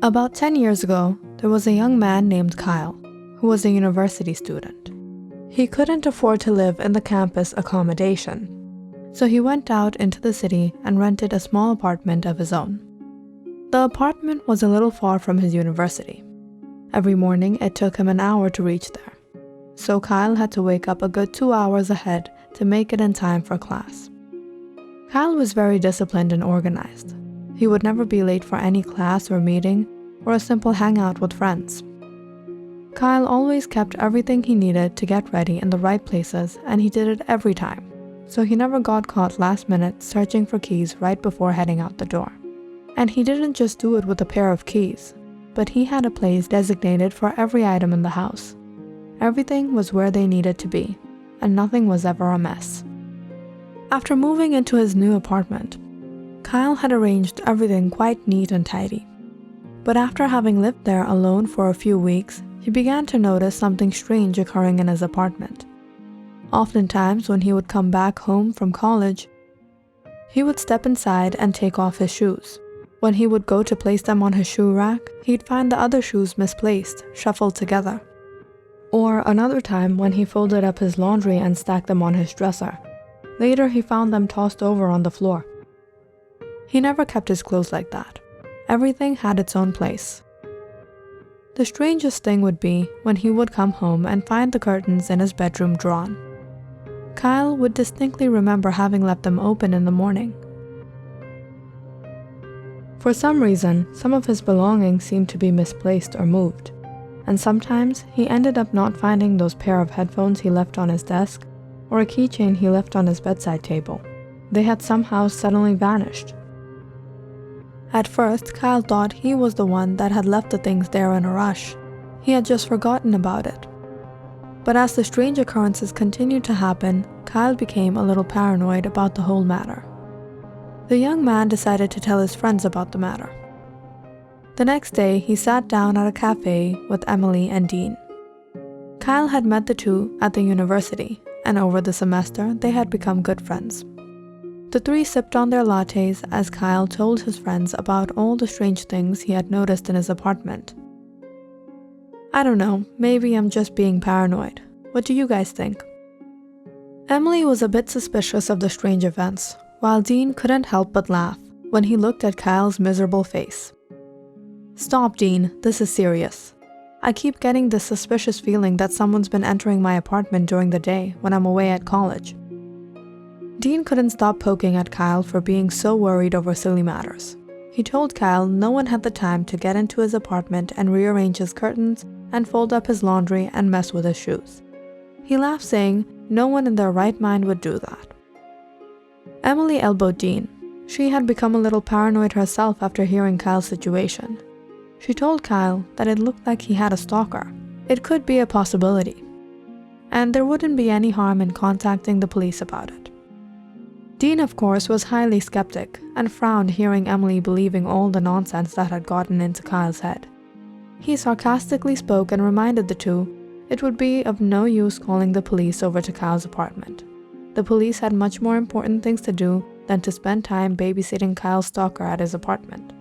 About 10 years ago, there was a young man named Kyle, who was a university student. He couldn't afford to live in the campus accommodation, so he went out into the city and rented a small apartment of his own. The apartment was a little far from his university. Every morning it took him an hour to reach there, so Kyle had to wake up a good 2 hours ahead to make it in time for class. Kyle was very disciplined and organized. He would never be late for any class or meeting or a simple hangout with friends. Kyle always kept everything he needed to get ready in the right places, and he did it every time, so he never got caught last minute searching for keys right before heading out the door. And he didn't just do it with a pair of keys, but he had a place designated for every item in the house. Everything was where they needed to be, and nothing was ever a mess. After moving into his new apartment, Kyle had arranged everything quite neat and tidy. But after having lived there alone for a few weeks, he began to notice something strange occurring in his apartment. Oftentimes, when he would come back home from college, he would step inside and take off his shoes. When he would go to place them on his shoe rack, he'd find the other shoes misplaced, shuffled together. Or another time when he folded up his laundry and stacked them on his dresser. Later, he found them tossed over on the floor. He never kept his clothes like that. Everything had its own place. The strangest thing would be when he would come home and find the curtains in his bedroom drawn. Kyle would distinctly remember having left them open in the morning. For some reason, some of his belongings seemed to be misplaced or moved, and sometimes he ended up not finding those pair of headphones he left on his desk or a keychain he left on his bedside table. They had somehow suddenly vanished. At first, Kyle thought he was the one that had left the things there in a rush. He had just forgotten about it. But as the strange occurrences continued to happen, Kyle became a little paranoid about the whole matter. The young man decided to tell his friends about the matter. The next day, he sat down at a cafe with Emily and Dean. Kyle had met the two at the university, and over the semester, they had become good friends. The three sipped on their lattes as Kyle told his friends about all the strange things he had noticed in his apartment. I don't know, maybe I'm just being paranoid. What do you guys think? Emily was a bit suspicious of the strange events, while Dean couldn't help but laugh when he looked at Kyle's miserable face. Stop, Dean, this is serious. I keep getting this suspicious feeling that someone's been entering my apartment during the day when I'm away at college. Dean couldn't stop poking at Kyle for being so worried over silly matters. He told Kyle no one had the time to get into his apartment and rearrange his curtains and fold up his laundry and mess with his shoes. He laughed, saying no one in their right mind would do that. Emily elbowed Dean. She had become a little paranoid herself after hearing Kyle's situation. She told Kyle that it looked like he had a stalker. It could be a possibility, and there wouldn't be any harm in contacting the police about it. Dean, of course, was highly skeptic and frowned hearing Emily believing all the nonsense that had gotten into Kyle's head. He sarcastically spoke and reminded the two it would be of no use calling the police over to Kyle's apartment. The police had much more important things to do than to spend time babysitting Kyle's stalker at his apartment.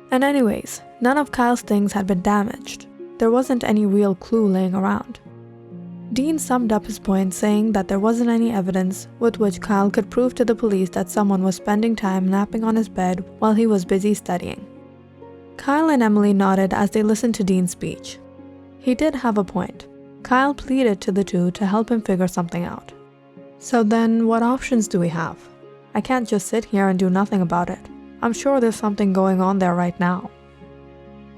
And anyways, none of Kyle's things had been damaged. There wasn't any real clue laying around. Dean summed up his point, saying that there wasn't any evidence with which Kyle could prove to the police that someone was spending time napping on his bed while he was busy studying. Kyle and Emily nodded as they listened to Dean's speech. He did have a point. Kyle pleaded to the two to help him figure something out. So then, what options do we have? I can't just sit here and do nothing about it. I'm sure there's something going on there right now.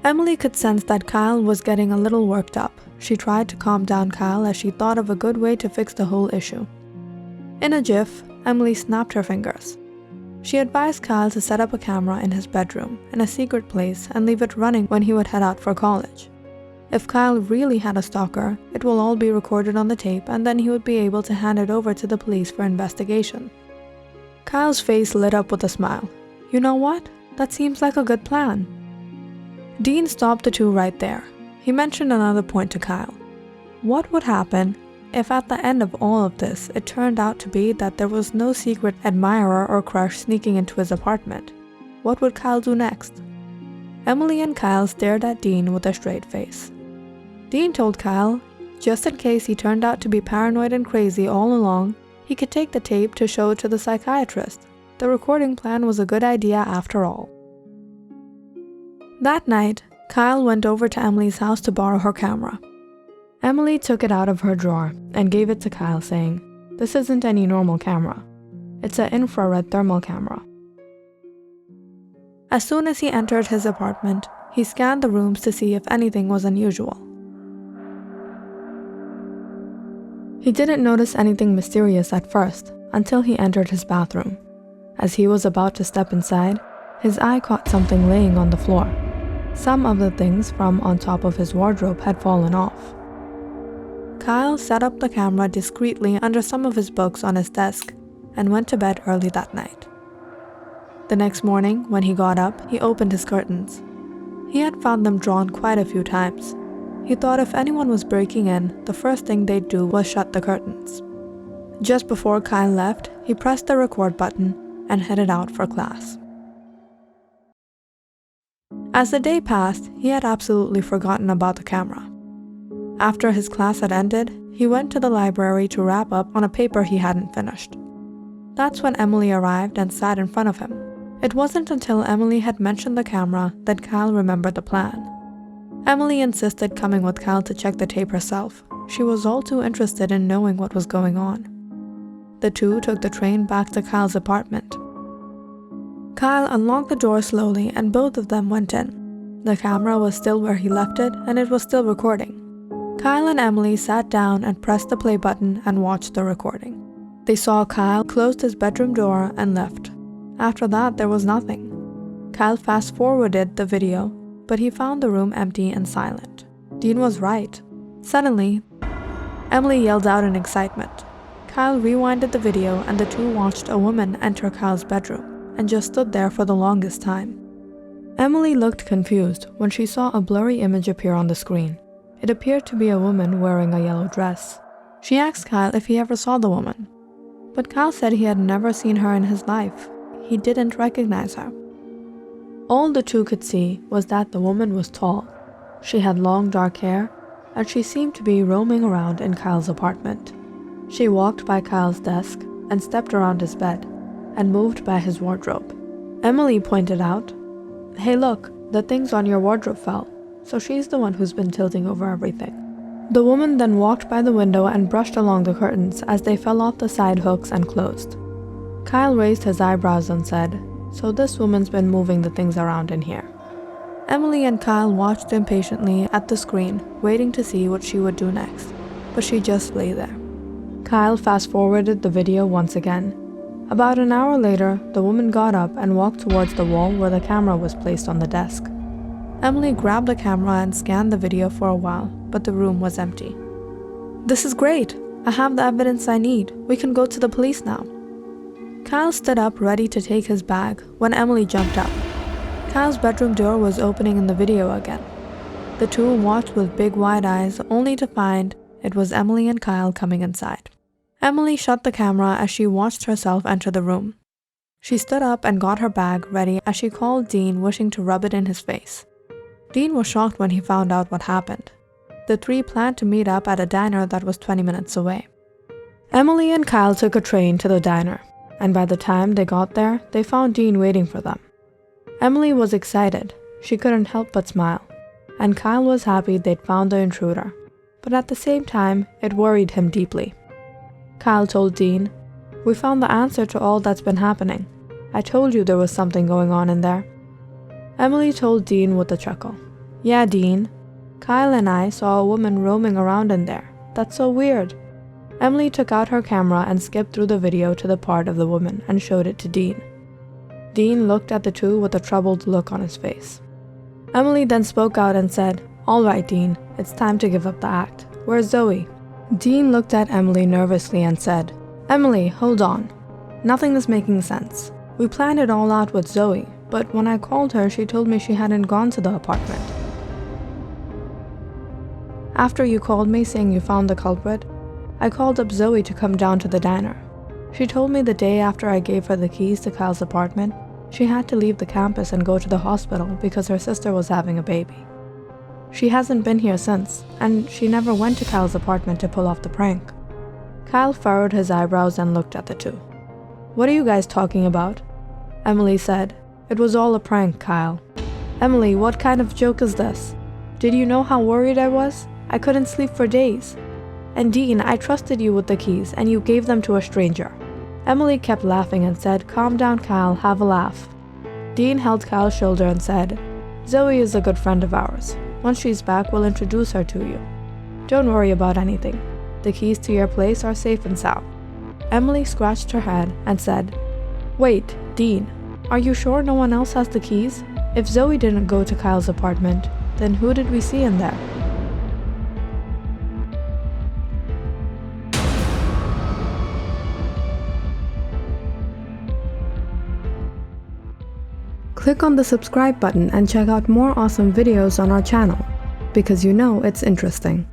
Emily could sense that Kyle was getting a little worked up. She tried to calm down Kyle as she thought of a good way to fix the whole issue. In a jiff, Emily snapped her fingers. She advised Kyle to set up a camera in his bedroom in a secret place and leave it running when he would head out for college. If Kyle really had a stalker, it will all be recorded on the tape, and then he would be able to hand it over to the police for investigation. Kyle's face lit up with a smile. You know what? That seems like a good plan. Dean stopped the two right there. He mentioned another point to Kyle. What would happen if at the end of all of this it turned out to be that there was no secret admirer or crush sneaking into his apartment? What would Kyle do next? Emily and Kyle stared at Dean with a straight face. Dean told Kyle, just in case he turned out to be paranoid and crazy all along, he could take the tape to show it to the psychiatrist. The recording plan was a good idea after all. That night, Kyle went over to Emily's house to borrow her camera. Emily took it out of her drawer and gave it to Kyle, saying, "This isn't any normal camera. It's an infrared thermal camera." As soon as he entered his apartment, he scanned the rooms to see if anything was unusual. He didn't notice anything mysterious at first until he entered his bathroom. As he was about to step inside, his eye caught something laying on the floor. Some of the things from on top of his wardrobe had fallen off. Kyle set up the camera discreetly under some of his books on his desk and went to bed early that night. The next morning, when he got up, he opened his curtains. He had found them drawn quite a few times. He thought if anyone was breaking in, the first thing they'd do was shut the curtains. Just before Kyle left, he pressed the record button and headed out for class. As the day passed, he had absolutely forgotten about the camera. After his class had ended, he went to the library to wrap up on a paper he hadn't finished. That's when Emily arrived and sat in front of him. It wasn't until Emily had mentioned the camera that Kyle remembered the plan. Emily insisted coming with Kyle to check the tape herself. She was all too interested in knowing what was going on. The two took the train back to Kyle's apartment. Kyle unlocked the door slowly and both of them went in. The camera was still where he left it and it was still recording. Kyle and Emily sat down and pressed the play button and watched the recording. They saw Kyle close his bedroom door and left. After that, there was nothing. Kyle fast-forwarded the video, but he found the room empty and silent. Dean was right. Suddenly, Emily yelled out in excitement. Kyle rewinded the video and the two watched a woman enter Kyle's bedroom and just stood there for the longest time. Emily looked confused when she saw a blurry image appear on the screen. It appeared to be a woman wearing a yellow dress. She asked Kyle if he ever saw the woman, but Kyle said he had never seen her in his life. He didn't recognize her. All the two could see was that the woman was tall. She had long dark hair, and she seemed to be roaming around in Kyle's apartment. She walked by Kyle's desk and stepped around his bed and moved by his wardrobe. Emily pointed out, "Hey look, the things on your wardrobe fell, so she's the one who's been tilting over everything." The woman then walked by the window and brushed along the curtains as they fell off the side hooks and closed. Kyle raised his eyebrows and said, "So this woman's been moving the things around in here." Emily and Kyle watched impatiently at the screen, waiting to see what she would do next, but she just lay there. Kyle fast-forwarded the video once again. About an hour later, the woman got up and walked towards the wall where the camera was placed on the desk. Emily grabbed the camera and scanned the video for a while, but the room was empty. "This is great! I have the evidence I need. We can go to the police now." Kyle stood up ready to take his bag when Emily jumped up. Kyle's bedroom door was opening in the video again. The two watched with big wide eyes only to find it was Emily and Kyle coming inside. Emily shut the camera as she watched herself enter the room. She stood up and got her bag ready as she called Dean, wishing to rub it in his face. Dean was shocked when he found out what happened. The three planned to meet up at a diner that was 20 minutes away. Emily and Kyle took a train to the diner, and by the time they got there, they found Dean waiting for them. Emily was excited. She couldn't help but smile. And Kyle was happy they'd found the intruder, but at the same time, it worried him deeply. Kyle told Dean, "We found the answer to all that's been happening. I told you there was something going on in there." Emily told Dean with a chuckle, "Yeah, Dean. Kyle and I saw a woman roaming around in there. That's so weird." Emily took out her camera and skipped through the video to the part of the woman and showed it to Dean. Dean looked at the two with a troubled look on his face. Emily then spoke out and said, "All right, Dean, it's time to give up the act. Where's Zoe?" Dean looked at Emily nervously and said, "Emily, hold on. Nothing is making sense. We planned it all out with Zoe, but when I called her, she told me she hadn't gone to the apartment. After you called me saying you found the culprit, I called up Zoe to come down to the diner. She told me the day after I gave her the keys to Kyle's apartment, She had to leave the campus and go to the hospital because her sister was having a baby. She hasn't been here since, and she never went to Kyle's apartment to pull off the prank. Kyle furrowed his eyebrows and looked at the two. "What are you guys talking about?" Emily said. "It was all a prank, Kyle." "Emily, what kind of joke is this? Did you know how worried I was? I couldn't sleep for days. And Dean, I trusted you with the keys, and you gave them to a stranger." Emily kept laughing and said, "Calm down, Kyle, have a laugh." Dean held Kyle's shoulder and said, "Zoe is a good friend of ours. Once she's back, we'll introduce her to you. Don't worry about anything. The keys to your place are safe and sound." Emily scratched her head and said, "Wait, Dean, are you sure no one else has the keys? If Zoe didn't go to Kyle's apartment, then who did we see in there?" Click on the subscribe button and check out more awesome videos on our channel, because you know it's interesting.